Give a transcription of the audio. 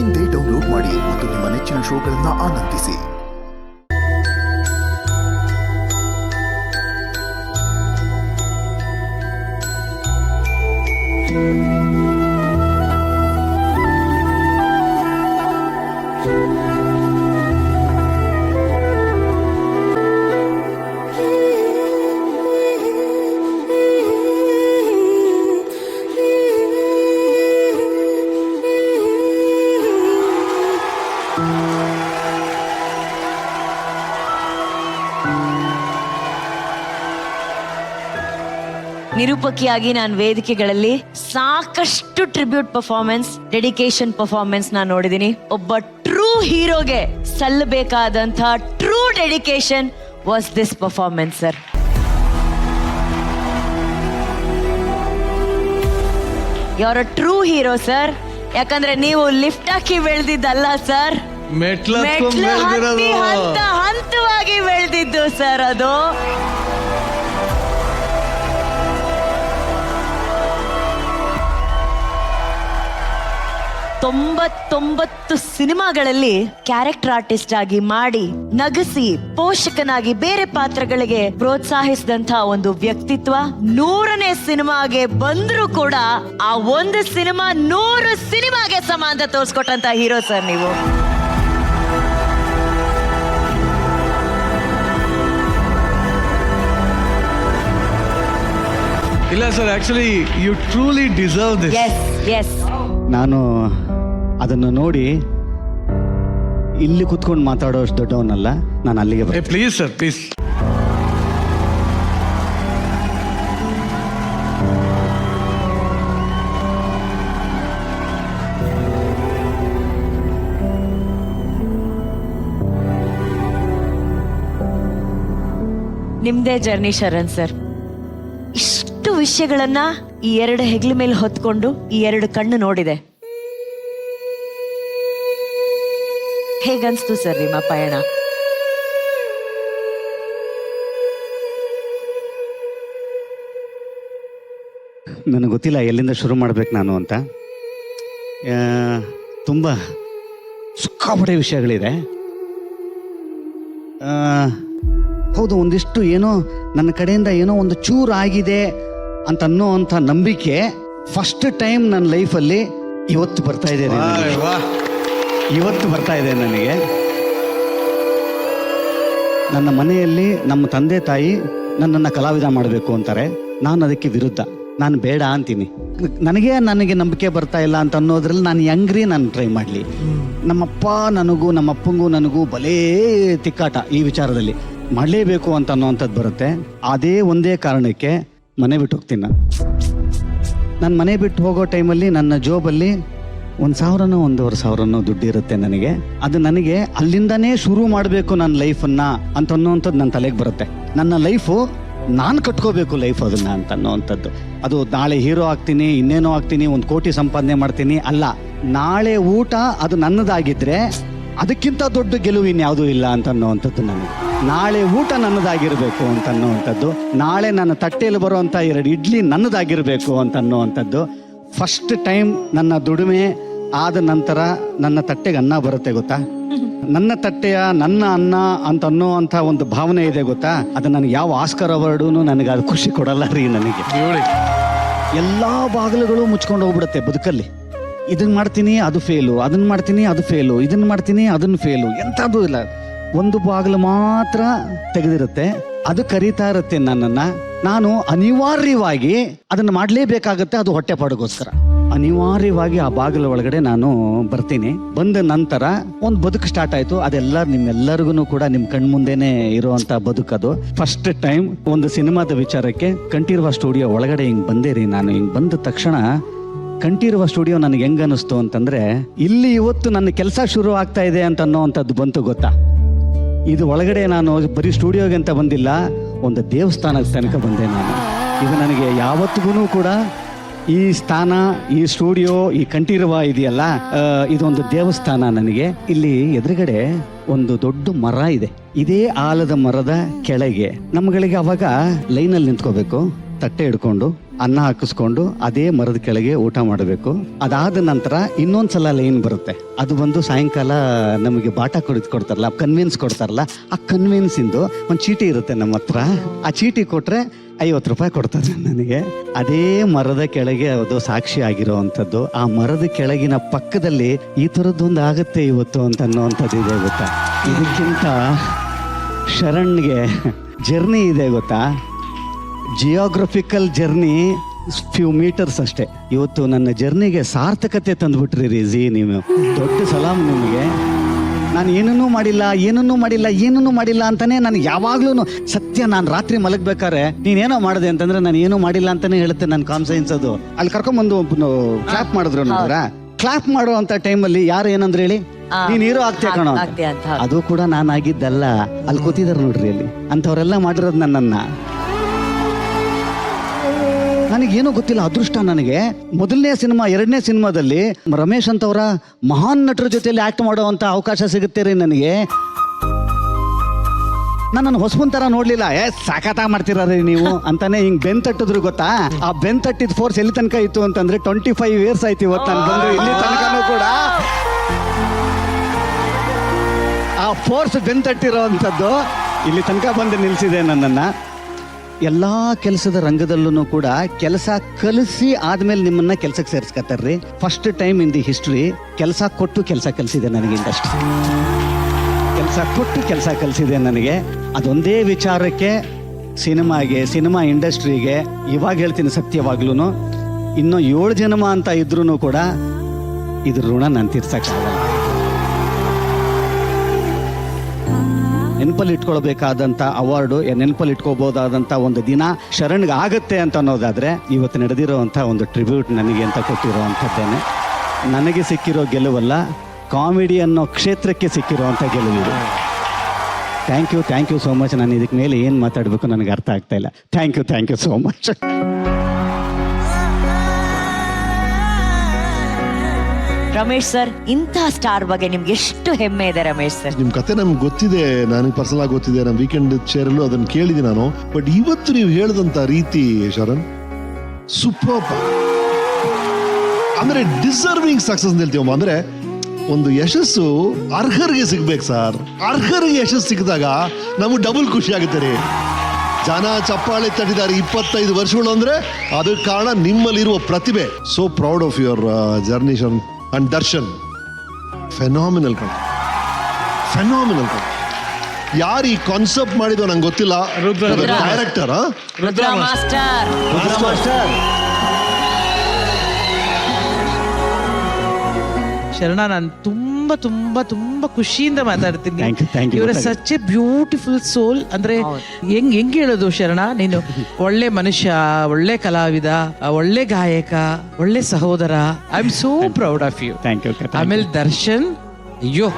ಇಂದೇ ಡೌನ್ಲೋಡ್ ಮಾಡಿ ಮತ್ತು ನಿಮ್ಮ ನೆಚ್ಚಿನ ಶೋಗಳನ್ನು ಆನಂದಿಸಿ. ನಿರೂಪಕಿಯಾಗಿ ನಾನು ವೇದಿಕೆಗಳಲ್ಲಿ ಸಾಕಷ್ಟು ಟ್ರಿಬ್ಯೂಟ್ ಪರ್ಫಾರ್ಮೆನ್ಸ್, ಡೆಡಿಕೇಶನ್ ಪರ್ಫಾರ್ಮೆನ್ಸ್ ನಾನು ನೋಡಿದೀನಿ. ಒಬ್ಬ ಟ್ರೂ ಹೀರೋಗೆ ಸಲ್ಲಬೇಕಾದಂತಹ true dedication was this performance sir. You are a true hero sir. ಯಾಕಂದ್ರೆ ನೀವು ಲಿಫ್ಟ್ ಹಾಕಿ ಬೆಳೆದಿದ್ದಲ್ಲ ಸರ್, ಮೆಟ್ಲು ಹಂತವಾಗಿ ಬೆಳೆದಿದ್ದು ಸರ್. ಅದು 99 ಸಿನಿಮಾಗಳಲ್ಲಿ ಕ್ಯಾರೆಕ್ಟರ್ ಆರ್ಟಿಸ್ಟ್ ಆಗಿ ಮಾಡಿ ನಗಿಸಿ ಪೋಷಕನಾಗಿ ಬೇರೆ ಪಾತ್ರಗಳಿಗೆ ಪ್ರೋತ್ಸಾಹಿಸಿದಂತಹ ಒಂದು ವ್ಯಕ್ತಿತ್ವ 100ನೇ ಸಿನಿಮಾಗೆ ಬಂದ್ರೂ ಕೂಡ ಆ ಒಂದು ಸಿನಿಮಾ 100 ಸಿನಿಮಾಗೆ ಸಮ ಅಂತ ತೋರಿಸ್ಕೊಟ್ಟಂತ ಹೀರೋ ಸರ್ ನೀವು. ಇಲ್ಲ sir, actually you truly deserve this. Yes yes. ನಾನು ಅದನ್ನು ನೋಡಿ ಇಲ್ಲಿ ಕುತ್ಕೊಂಡು ಮಾತಾಡೋಷ್ಟು ದೊಡ್ಡವನಲ್ಲ, ನಾನು ಅಲ್ಲಿಗೆ ಪ್ಲೀಸ್ ಸರ್, ಪ್ಲೀಸ್. ನಿಮ್ದೇ ಜರ್ನಿ ಶರಣ್ ಸರ್. ಇಷ್ಟು ವಿಷಯಗಳನ್ನ ಈ 2 ಹೆಗ್ಲ ಮೇಲೆ ಹೊತ್ಕೊಂಡು ಈ 2 ಕಣ್ಣು ನೋಡಿದೆ. ಹೇಗನ್ಸ್ತು ಸರ್ ನಿಮ್ಮ ಪಯಣ? ನನಗೆ ಗೊತ್ತಿಲ್ಲ ಎಲ್ಲಿಂದ ಶುರು ಮಾಡ್ಬೇಕು ನಾನು ಅಂತ. ತುಂಬ ಸಿಕ್ಕಾಪಟ್ಟೆ ವಿಷಯಗಳಿದೆ. ಹೌದು, ಒಂದಿಷ್ಟು ಏನೋ ನನ್ನ ಕಡೆಯಿಂದ ಏನೋ ಒಂದು ಚೂರು ಆಗಿದೆ ಅಂತ ಅನ್ನೋ ಅಂಥ ನಂಬಿಕೆ ಫಸ್ಟ್ ಟೈಮ್ ನನ್ನ ಲೈಫಲ್ಲಿ ಇವತ್ತು ಬರ್ತಾ ಇದೆ. ಇವತ್ತು ಬರ್ತಾ ಇದೆ ನನಗೆ. ನನ್ನ ಮನೆಯಲ್ಲಿ ನಮ್ಮ ತಂದೆ ತಾಯಿ ನನ್ನನ್ನು ಕಲಾವಿದ ಮಾಡಬೇಕು ಅಂತಾರೆ. ನಾನು ಅದಕ್ಕೆ ವಿರುದ್ಧ, ನಾನು ಬೇಡ ಅಂತೀನಿ. ನನಗೆ ನಂಬಿಕೆ ಬರ್ತಾ ಇಲ್ಲ ಅಂತ ಅನ್ನೋದ್ರಲ್ಲಿ ನಾನು ಹೆಂಗ್ರಿ ನಾನು ಟ್ರೈ ಮಾಡಲಿ. ನಮ್ಮಪ್ಪ ನನಗೂ ನಮ್ಮಪ್ಪಂಗೂ ನನಗೂ ಭಲೇ ತಿಕ್ಕಾಟ ಈ ವಿಚಾರದಲ್ಲಿ. ಮಾಡಲೇಬೇಕು ಅಂತ ಅನ್ನೋವಂಥದ್ದು ಬರುತ್ತೆ. ಅದೇ ಒಂದೇ ಕಾರಣಕ್ಕೆ ಮನೆ ಬಿಟ್ಟು ಹೋಗ್ತೀನಿ ನಾನು ಮನೆ ಬಿಟ್ಟು ಹೋಗೋ ಟೈಮಲ್ಲಿ ನನ್ನ ಜೋಬಲ್ಲಿ 1,000ನೋ 1,500ನೋ ದುಡ್ಡಿರುತ್ತೆ ನನಗೆ. ಅದು ನನಗೆ ಅಲ್ಲಿಂದನೇ ಶುರು ಮಾಡಬೇಕು ನನ್ನ ಲೈಫನ್ನ ಅಂತ ಅನ್ನೋವಂಥದ್ದು ನನ್ನ ತಲೆಗೆ ಬರುತ್ತೆ. ನನ್ನ ಲೈಫು ನಾನು ಕಟ್ಕೋಬೇಕು ಲೈಫ್ ಅದನ್ನ ಅಂತ ಅನ್ನೋವಂಥದ್ದು. ಅದು ನಾಳೆ ಹೀರೋ ಆಗ್ತೀನಿ, ಇನ್ನೇನೋ ಆಗ್ತೀನಿ, 1 ಕೋಟಿ ಸಂಪಾದನೆ ಮಾಡ್ತೀನಿ ಅಲ್ಲ. ನಾಳೆ ಊಟ ಅದು ನನ್ನದಾಗಿದ್ರೆ ಅದಕ್ಕಿಂತ ದೊಡ್ಡ ಗೆಲುವು ಇನ್ಯಾವುದೂ ಇಲ್ಲ ಅಂತ ಅನ್ನೋವಂಥದ್ದು ನನಗೆ. ನಾಳೆ ಊಟ ನನ್ನದಾಗಿರಬೇಕು ಅಂತ ಅನ್ನೋವಂಥದ್ದು, ನಾಳೆ ನನ್ನ ತಟ್ಟೆಯಲ್ಲಿ ಬರುವಂಥ 2 ಇಡ್ಲಿ ನನ್ನದಾಗಿರಬೇಕು ಅಂತ ಅನ್ನೋವಂಥದ್ದು. ಫಸ್ಟ್ ಟೈಮ್ ನನ್ನ ದುಡಿಮೆ ಆದ ನಂತರ ನನ್ನ ತಟ್ಟೆಗೆ ಅನ್ನ ಬರುತ್ತೆ ಗೊತ್ತಾ. ನನ್ನ ತಟ್ಟೆಯ ನನ್ನ ಅನ್ನ ಅಂತ ಅನ್ನೋವಂಥ ಒಂದು ಭಾವನೆ ಇದೆ ಗೊತ್ತಾ. ಅದು ನನಗೆ ಯಾವ ಆಸ್ಕರ್ ಅವಾರ್ಡೂ ನನಗೆ ಅದು ಖುಷಿ ಕೊಡಲ್ಲ ರೀ. ನನಗೆ ಎಲ್ಲ ಬಾಗಿಲುಗಳು ಮುಚ್ಕೊಂಡು ಹೋಗ್ಬಿಡುತ್ತೆ ಬದುಕಲ್ಲಿ. ಇದನ್ನ ಮಾಡ್ತೀನಿ ಅದು ಫೇಲು, ಅದನ್ನ ಮಾಡ್ತೀನಿ ಅದು ಫೇಲು, ಇದನ್ನ ಮಾಡ್ತೀನಿ ಅದನ್ನ ಫೇಲು, ಎಂಥದ್ದು ಇಲ್ಲ. ಒಂದು ಬಾಗಿಲು ಮಾತ್ರ ತೆಗೆದಿರುತ್ತೆ, ಅದು ಕರೀತಾ ಇರುತ್ತೆ ನನ್ನನ್ನು. ನಾನು ಅನಿವಾರ್ಯವಾಗಿ ಅದನ್ನು ಮಾಡಲೇಬೇಕಾಗತ್ತೆ. ಅದು ಹೊಟ್ಟೆ ಪಾಡಿಗೋಸ್ಕರ ಅನಿವಾರ್ಯವಾಗಿ ಆ ಬಾಗಿಲ ಒಳಗಡೆ ನಾನು ಬರ್ತೀನಿ. ಬಂದ ನಂತರ ಒಂದು ಬದುಕು ಸ್ಟಾರ್ಟ್ ಆಯ್ತು. ಅದೆಲ್ಲ ನಿಮ್ಮೆಲ್ಲರಿಗೂ ಕೂಡ ನಿಮ್ಮ ಕಣ್ಮುಂದೆನೆ ಇರುವಂತ ಬದುಕದು. ಫಸ್ಟ್ ಟೈಮ್ ಒಂದು ಸಿನಿಮಾದ ವಿಚಾರಕ್ಕೆ ಕಂಠೀರವ ಸ್ಟುಡಿಯೋ ಒಳಗಡೆ ಹಿಂಗ್ ಬಂದೆ ರೀ. ನಾನು ಹಿಂಗ್ ಬಂದ ತಕ್ಷಣ ಕಂಠೀರವ ಸ್ಟುಡಿಯೋ ನನಗೆ ಹೆಂಗ ಅನಿಸ್ತು ಅಂತಂದ್ರೆ, ಇಲ್ಲಿ ಇವತ್ತು ನನ್ನ ಕೆಲಸ ಶುರು ಆಗ್ತಾ ಇದೆ ಅಂತ ಅನ್ನೋವಂಥದ್ದು ಬಂತು ಗೊತ್ತಾ. ಇದು ಒಳಗಡೆ ನಾನು ಬರೀ ಸ್ಟುಡಿಯೋಗೆ ಅಂತ ಬಂದಿಲ್ಲ, ಒಂದು ದೇವಸ್ಥಾನದ ತನಕ ಬಂದೆ ನಾನು. ಇದು ನನಗೆ ಯಾವತ್ತಿಗೂ ಕೂಡ ಈ ಸ್ಥಾನ, ಈ ಸ್ಟುಡಿಯೋ, ಈ ಕಂಠೀರವ ಇದೆಯಲ್ಲ, ಇದೊಂದು ದೇವಸ್ಥಾನ ನನಗೆ. ಇಲ್ಲಿ ಎದುರುಗಡೆ ಒಂದು ದೊಡ್ಡ ಮರ ಇದೆ. ಇದೇ ಆಲದ ಮರದ ಕೆಳಗೆ ನಮ್ಗಳಿಗೆ ಅವಾಗ ಲೈನಲ್ಲಿ ನಿಂತ್ಕೋಬೇಕು, ತಟ್ಟೆ ಹಿಡ್ಕೊಂಡು ಅನ್ನ ಹಾಕಿಸ್ಕೊಂಡು ಅದೇ ಮರದ ಕೆಳಗೆ ಊಟ ಮಾಡಬೇಕು. ಅದಾದ ನಂತರ ಇನ್ನೊಂದ್ಸಲ ಲೈನ್ ಬರುತ್ತೆ. ಅದು ಬಂದು ಸಾಯಂಕಾಲ ನಮಗೆ ಬಾಟ ಕೊಡ್ತಾರಲ್ಲ, ಕನ್ವಿನ್ಸ್ ಕೊಡ್ತಾರಲ್ಲ, ಆ ಕನ್ವಿನ್ಸ್ ಇಂದು ಒಂದು ಚೀಟಿ ಇರುತ್ತೆ ನಮ್ಮ ಹತ್ರ. ಆ ಚೀಟಿ ಕೊಟ್ರೆ 50 ರೂಪಾಯಿ ಕೊಡ್ತಾರೆ ನನಗೆ. ಅದೇ ಮರದ ಕೆಳಗೆ ಅದು ಸಾಕ್ಷಿ ಆಗಿರೋವಂಥದ್ದು. ಆ ಮರದ ಕೆಳಗಿನ ಪಕ್ಕದಲ್ಲಿ ಈ ಥರದ್ದೊಂದು ಆಗುತ್ತೆ ಇವತ್ತು ಅಂತ ಅನ್ನೋವಂಥದ್ದು ಇದೆ ಗೊತ್ತಾ. ಇದಕ್ಕಿಂತ ಶರಣ್ಗೆ ಜರ್ನಿ ಇದೆ ಗೊತ್ತಾ, ಜಿಯೋಗ್ರಫಿಕಲ್ ಜರ್ನಿ ಫ್ಯೂ ಮೀಟರ್ಸ್ ಅಷ್ಟೇ. ಇವತ್ತು ನನ್ನ ಜರ್ನಿಗೆ ಸಾರ್ಥಕತೆ ತಂದ್ಬಿಟ್ರಿ ರೀ ನೀವು. ದೊಡ್ಡ ಸಲಾಮ್ ನಿಮಗೆ. ನಾನು ಏನನ್ನೂ ಮಾಡಿಲ್ಲ ಅಂತಾನೆ ನಾನು ಯಾವಾಗ್ಲೂ ಸತ್ಯ. ನಾನು ರಾತ್ರಿ ಮಲಗ್ಬೇಕಾರೆ ನೀನೇನೋ ಮಾಡಿದೆ ಅಂತಂದ್ರೆ ನಾನು ಏನೂ ಮಾಡಿಲ್ಲ ಅಂತಾನೆ ಹೇಳುತ್ತೆ ನನ್ನ ಕಾನ್ಫಿಡೆನ್ಸ್. ಅದು ಅಲ್ಲಿ ಕರ್ಕೊಂಡ್ಬಂದು ಕ್ಲಾಪ್ ಮಾಡಿದ್ರು ನೋಡ್ರ. ಕ್ಲಾಪ್ ಮಾಡುವಂತ ಟೈಮಲ್ಲಿ ಯಾರು ಏನಂದ್ರೆ ಹೇಳಿ, ನೀನ್ ಹೀರೋ ಆಗ್ತೀಯ ಕಣೋ. ಅದು ಕೂಡ ನಾನು ಆಗಿದ್ದಲ್ಲ, ಅಲ್ಲಿ ಕೂತಿದಾರೆ ನೋಡ್ರಿ ಅಲ್ಲಿ. ಅಂತವ್ರೆಲ್ಲ ಮಾಡಿರೋದು ನನ್ನನ್ನ. ನನಗೇನೋ ಗೊತ್ತಿಲ್ಲ, ಅದೃಷ್ಟ ನನಗೆ. ಮೊದಲನೇ ಸಿನಿಮಾ, 2ನೇ ಸಿನಿಮಾದಲ್ಲಿ ರಮೇಶ್ ಅಂತವರ ಮಹಾನ್ ನಟರ ಜೊತೆಲಿ ಆಕ್ಟ್ ಮಾಡುವಂತ ಅವಕಾಶ ಸಿಗುತ್ತೆ ರೀ ನನಗೆ. ನನ್ನನ್ನು ಹೊಸಬನ್ ತರ ನೋಡ್ಲಿಲ್ಲ. ಸಾಕತ್ತಾಗಿ ಮಾಡ್ತಿರಾರಿ ನೀವು ಅಂತಾನೆ ಹಿಂಗ್ ಬೆನ್ ತಟ್ಟಿದ್ರು ಗೊತ್ತಾ. ಆ ಬೆನ್ ತಟ್ಟಿದ ಫೋರ್ಸ್ ಎಲ್ಲಿ ತನಕ ಇತ್ತು ಅಂತಂದ್ರೆ 25 years ಆಯ್ತು ಇವತ್ತು ನಾನು ಬಂದು ಇಲ್ಲಿ ತನಕನೂ ಕೂಡ. ಆ ಫೋರ್ಸ್ ಬೆನ್ ತಟ್ಟಿರೋ ಅಂಥದ್ದು ಇಲ್ಲಿ ತನಕ ಬಂದು ನಿಲ್ಸಿದೆ ನನ್ನನ್ನ. ಎಲ್ಲ ಕೆಲಸದ ರಂಗದಲ್ಲೂ ಕೂಡ ಕೆಲಸ ಕಲಿಸಿ ಆದ್ಮೇಲೆ ನಿಮ್ಮನ್ನ ಕೆಲಸಕ್ಕೆ ಸೇರಿಸ್ಕೊತಾರ್ರಿ. First time in the history ಕೆಲಸ ಕೊಟ್ಟು ಕೆಲಸ ಕಲಿಸಿದೆ ನನಗೆ ಇಂಡಸ್ಟ್ರಿ. ಕೆಲಸ ಕೊಟ್ಟು ಕೆಲಸ ಕಲಿಸಿದೆ ನನಗೆ. ಅದೊಂದೇ ವಿಚಾರಕ್ಕೆ ಸಿನಿಮಾ ಇಂಡಸ್ಟ್ರಿಗೆ ಇವಾಗ ಹೇಳ್ತೀನಿ ಸತ್ಯವಾಗ್ಲೂ, ಇನ್ನೂ 7 ಜನ್ಮ ಅಂತ ಇದ್ರೂ ಕೂಡ ಇದ್ರ ಋಣ ನಾನು ತೀರ್ಸಕ್ಕಾಗಲ್ಲ. ನೆನಪಲ್ಲಿ ಇಟ್ಕೊಳ್ಬೇಕಾದಂಥ ಅವಾರ್ಡು, ನೆನಪಲ್ಲಿ ಇಟ್ಕೋಬಹುದಾದಂಥ ಒಂದು ದಿನ ಶರಣ್ಗೆ ಆಗತ್ತೆ ಅಂತ ಅನ್ನೋದಾದ್ರೆ ಇವತ್ತು ನಡೆದಿರೋವಂಥ ಒಂದು ಟ್ರಿಬ್ಯೂಟ್ ನನಗೆ ಅಂತ ಕೊಟ್ಟಿರೋವಂಥದ್ದೇನೆ. ನನಗೆ ಸಿಕ್ಕಿರೋ ಗೆಲುವಲ್ಲ, ಕಾಮಿಡಿ ಅನ್ನೋ ಕ್ಷೇತ್ರಕ್ಕೆ ಸಿಕ್ಕಿರೋವಂಥ ಗೆಲುವಿದೆ. Thank you so much. ನಾನು ಇದಕ್ಕೆ ಮೇಲೆ ಏನು ಮಾತಾಡಬೇಕು ನನಗೆ ಅರ್ಥ ಆಗ್ತಾ ಇಲ್ಲ. Thank you so much. Ramesh sir, ಇಂಥ ಸ್ಟಾರ್ ಬಗ್ಗೆ ನಿಮ್ಗೆ ಎಷ್ಟು ಹೆಮ್ಮೆ ಇದೆ ರಮೇಶ್ ಸರ್? ನಿಮ್ ಕತೆ ನಮ್ಗೆ ಗೊತ್ತಿದೆ, ನನಗೆ ಪರ್ಸನಲ್ ಆಗಿ ಗೊತ್ತಿದೆ. ನಮ್ಮ ವೀಕೆಂಡ್ ಶೇರಲ್ಲೂ ಅದನ್ನ ಕೇಳಿದೆ ನಾನು. ಬಟ್ ಇವತ್ತು ನೀವು ಹೇಳಿದಂತ ರೀತಿ ಶರಣ್ ಸೂಪರ್. ಅಂದ್ರೆ ಡಿಸರ್ವಿಂಗ್ ಸಕ್ಸಸ್ ಅಂತ ಹೇಳ್ತೀವಮ್ಮ. ಅಂದ್ರೆ ಒಂದು ಯಶಸ್ಸು ಅರ್ಹರಿಗೆ ಸಿಗ್ಬೇಕು ಸರ್. ಅರ್ಹರಿಗೆ ಯಶಸ್ಸು ಸಿಕ್ಕಿದಾಗ ನಮಗೆ ಡಬಲ್ ಖುಷಿ ಆಗುತ್ತೆ ರೀ. ಜನ ಚಪ್ಪಾಳೆ ತಟ್ಟಿದ್ದಾರೆ 25 ವರ್ಷಗಳು ಅಂದ್ರೆ ಅದಕ್ಕೆ ಕಾರಣ ನಿಮ್ಮಲ್ಲಿರುವ ಪ್ರತಿಭೆ. So proud of your journey Sharan and Darshan. Phenomenal ಯಾರು ಈ ಕಾನ್ಸೆಪ್ಟ್ ಮಾಡಿದೋ ನಂಗೆ ಗೊತ್ತಿಲ್ಲ. Director Rudra master. ಶರಣ, ನಾನು ತುಂಬಾ ಖುಷಿಯಿಂದ ಮಾತಾಡ್ತೀನಿ. Thank you. ಇವರ ಸಚ್ ಎ ಬ್ಯೂಟಿಫುಲ್ ಸೋಲ್. ಅಂದ್ರೆ ಹೆಂಗ್ ಹೇಳೋದು ಶರಣ, ನೀನು ಒಳ್ಳೆ ಮನುಷ್ಯ, ಒಳ್ಳೆ ಕಲಾವಿದ, ಒಳ್ಳೆ ಗಾಯಕ, ಒಳ್ಳೆ ಸಹೋದರ. I am so proud of you. Thank you. ಆಮೇಲೆ ದರ್ಶನ್, ಅಯ್ಯೋ